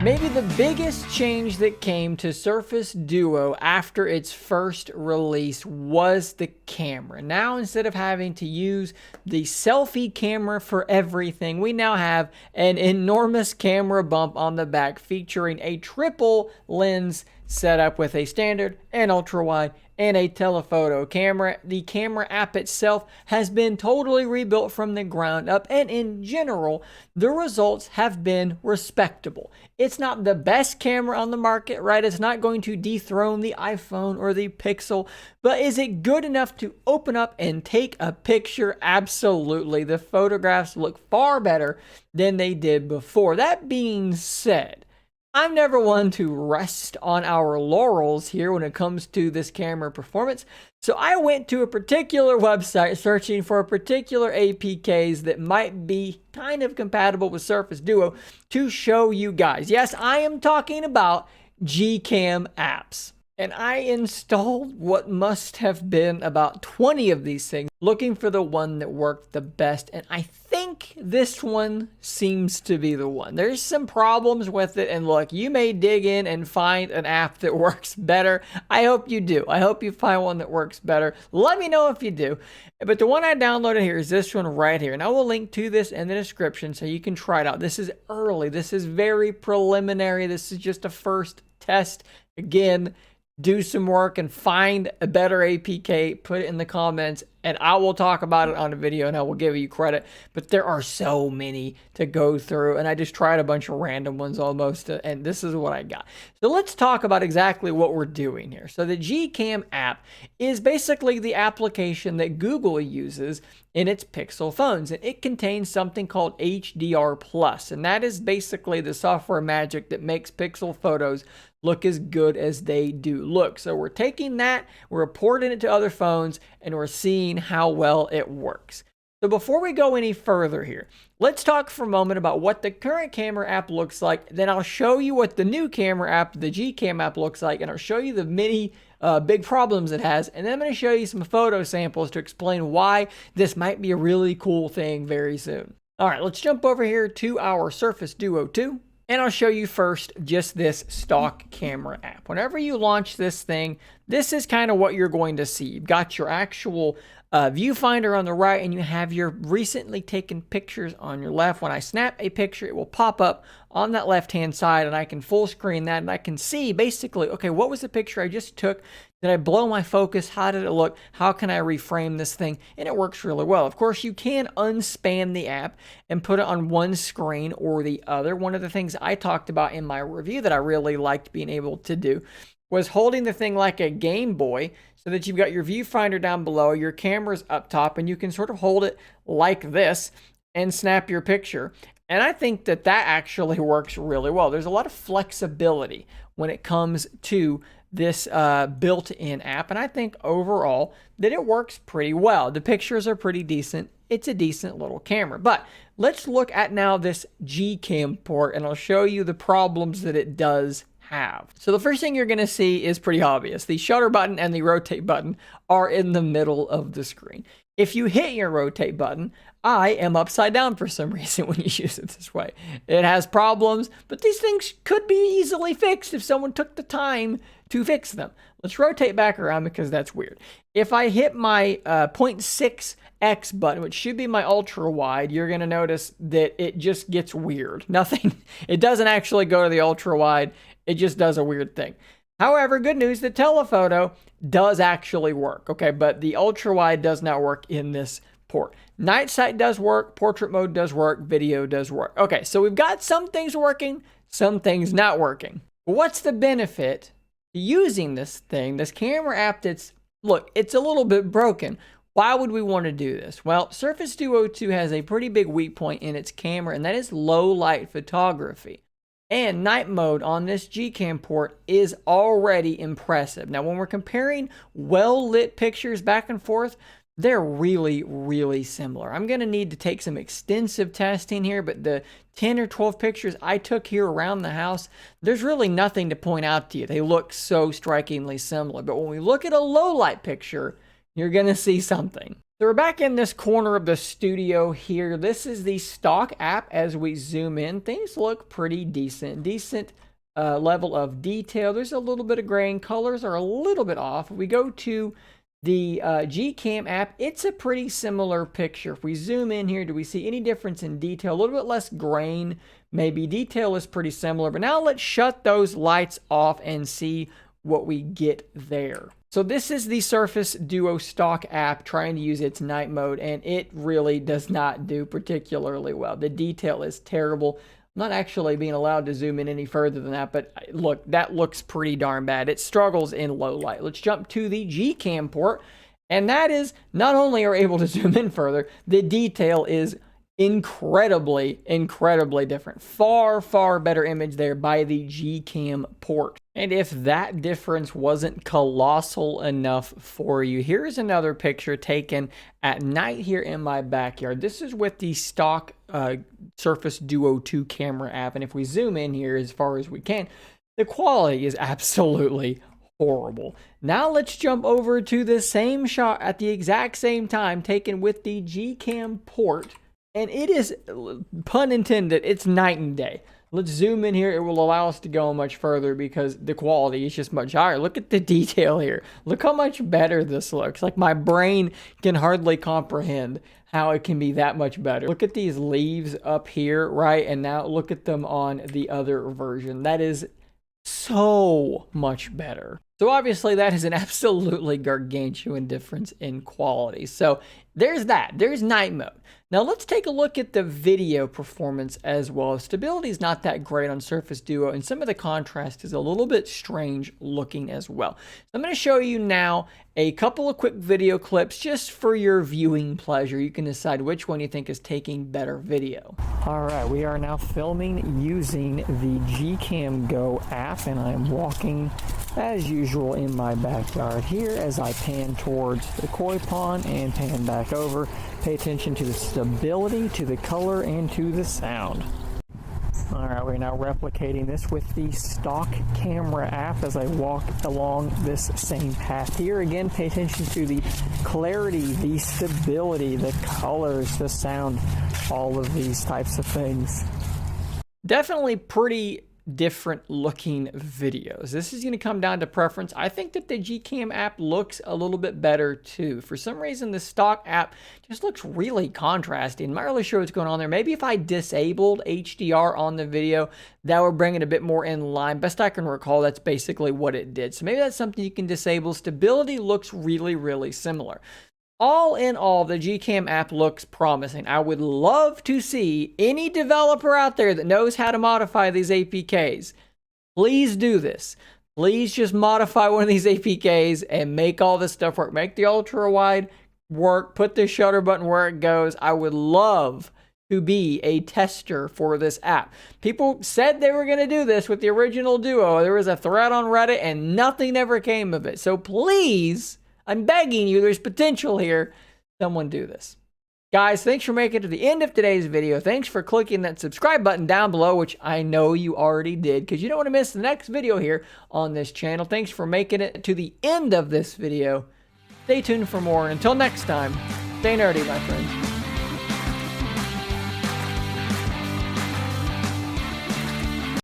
Maybe the biggest change that came to Surface Duo after its first release was the camera. Now, instead of having to use the selfie camera for everything, we now have an enormous camera bump on the back featuring a triple lens setup with a standard, an ultra wide, and a telephoto camera. The camera app itself has been totally rebuilt from the ground up, and in general, the results have been respectable. It's not the best camera on the market, right? It's not going to dethrone the iPhone or the Pixel, but is it good enough to open up and take a picture? Absolutely. The photographs look far better than they did before. That being said, I'm never one to rest on our laurels here when it comes to this camera performance, so I went to a particular website searching for particular APKs that might be kind of compatible with Surface Duo to show you guys. Yes, I am talking about GCam apps. And I installed what must have been about 20 of these things, looking for the one that worked the best. And I think this one seems to be the one. There's some problems with it. And look, you may dig in and find an app that works better. I hope you do. I hope you find one that works better. Let me know if you do. But the one I downloaded here is this one right here. And I will link to this in the description so you can try it out. This is early. This is very preliminary. This is just a first test. Again, do some work and find a better APK, put it in the comments, and I will talk about it on a video and I will give you credit. But there are so many to go through, and I just tried a bunch of random ones almost, and this is what I got. So let's talk about exactly what we're doing here. So the GCam app is basically the application that Google uses in its Pixel phones, and it contains something called HDR+, and that is basically the software magic that makes Pixel photos look as good as they do look. So we're taking that, we're porting it to other phones, and we're seeing how well it works. So before we go any further here, let's talk for a moment about what the current camera app looks like. Then I'll show you what the new camera app, the GCam app, looks like, and I'll show you the many big problems it has. And then I'm going to show you some photo samples to explain why this might be a really cool thing very soon. All right, let's jump over here to our Surface Duo 2. And I'll show you first just this stock camera app. Whenever you launch this thing, this is kind of what you're going to see. You've got your actual viewfinder on the right, and you have your recently taken pictures on your left. When I snap a picture, it will pop up on that left-hand side, and I can full screen that, and I can see basically, okay, what was the picture I just took? Did I blow my focus? How did it look? How can I reframe this thing? And it works really well. Of course, you can unspan the app and put it on one screen or the other. One of the things I talked about in my review that I really liked being able to do was holding the thing like a Game Boy so that you've got your viewfinder down below, your camera's up top, and you can sort of hold it like this and snap your picture. And I think that that actually works really well. There's a lot of flexibility when it comes to this built-in app, and I think overall that it works pretty well. The pictures are pretty decent. It's a decent little camera. But let's look at now this GCam port, and I'll show you the problems that it does have. So the first thing you're going to see is pretty obvious. The shutter button and the rotate button are in the middle of the screen. If you hit your rotate button, I am upside down for some reason when you use it this way. It has problems, but these things could be easily fixed if someone took the time to fix them. Let's rotate back around because that's weird. If I hit my 0.6x button, which should be my ultra wide, you're going to notice that it just gets weird. It doesn't actually go to the ultra wide. It just does a weird thing. However, good news, the telephoto does actually work, okay? But the ultra wide does not work in this port. Night sight does work, portrait mode does work, video does work. Okay, so we've got some things working, some things not working. What's the benefit to using this thing, this camera app that's, look, it's a little bit broken. Why would we want to do this? Well, Surface Duo 2 has a pretty big weak point in its camera, and that is low light photography. And night mode on this GCam port is already impressive. Now, when we're comparing well-lit pictures back and forth, they're really, really similar. I'm going to need to take some extensive testing here, but the 10 or 12 pictures I took here around the house, there's really nothing to point out to you. They look so strikingly similar. But when we look at a low-light picture, you're going to see something. So we're back in this corner of the studio here. This is the stock app. As we zoom in, things look pretty decent. Decent level of detail. There's a little bit of grain. Colors are a little bit off. If we go to the GCam app, it's a pretty similar picture. If we zoom in here, do we see any difference in detail? A little bit less grain, maybe. Detail is pretty similar. But now let's shut those lights off and see what we get there. So this is the Surface Duo stock app trying to use its night mode, and it really does not do particularly well. The detail is terrible. I'm not actually being allowed to zoom in any further than that, but look, that looks pretty darn bad. It struggles in low light. Let's jump to the GCam port, and that is not only are able to zoom in further, the detail is incredibly different. Far better image there by the GCam port. And if that difference wasn't colossal enough for you, here's another picture taken at night here in my backyard. This is with the stock Surface Duo 2 camera app, and if we zoom in here as far as we can, the quality is absolutely horrible. Now let's jump over to the same shot at the exact same time taken with the GCam port. And it is, pun intended, it's night and day. Let's zoom in here. It will allow us to go much further because the quality is just much higher. Look at the detail here. Look how much better this looks. Like my brain can hardly comprehend how it can be that much better. Look at these leaves up here, right? And now look at them on the other version. That is so much better. So obviously that is an absolutely gargantuan difference in quality. So there's that. There's night mode. Now let's take a look at the video performance as well. Stability is not that great on Surface Duo, and some of the contrast is a little bit strange looking as well. So I'm going to show you now a couple of quick video clips just for your viewing pleasure. You can decide which one you think is taking better video. All right, we are now filming using the GCam Go app, and I'm walking as usual in my backyard here as I pan towards the koi pond and pan back over. Pay attention to the stability, to the color, and to the sound. All right, we're now replicating this with the stock camera app as I walk along this same path here. Again, pay attention to the clarity, the stability, the colors, the sound, all of these types of things. Definitely pretty different looking videos. This is going to come down to preference. I think that the GCam app looks a little bit better too. For some reason, the stock app just looks really contrasty. I'm not really sure what's going on there. Maybe if I disabled HDR on the video, that would bring it a bit more in line. Best I can recall, that's basically what it did. So maybe that's something you can disable. Stability looks really similar. All in all, the GCam app looks promising. I would love to see any developer out there that knows how to modify these APKs. Please do this. Please just modify one of these APKs and make all this stuff work. Make the ultra wide work. Put the shutter button where it goes. I would love to be a tester for this app. People said they were going to do this with the original Duo. There was a thread on Reddit and nothing ever came of it. So please, I'm begging you, there's potential here. Someone do this. Guys, thanks for making it to the end of today's video. Thanks for clicking that subscribe button down below, which I know you already did, because you don't want to miss the next video here on this channel. Thanks for making it to the end of this video. Stay tuned for more. And until next time, stay nerdy, my friends.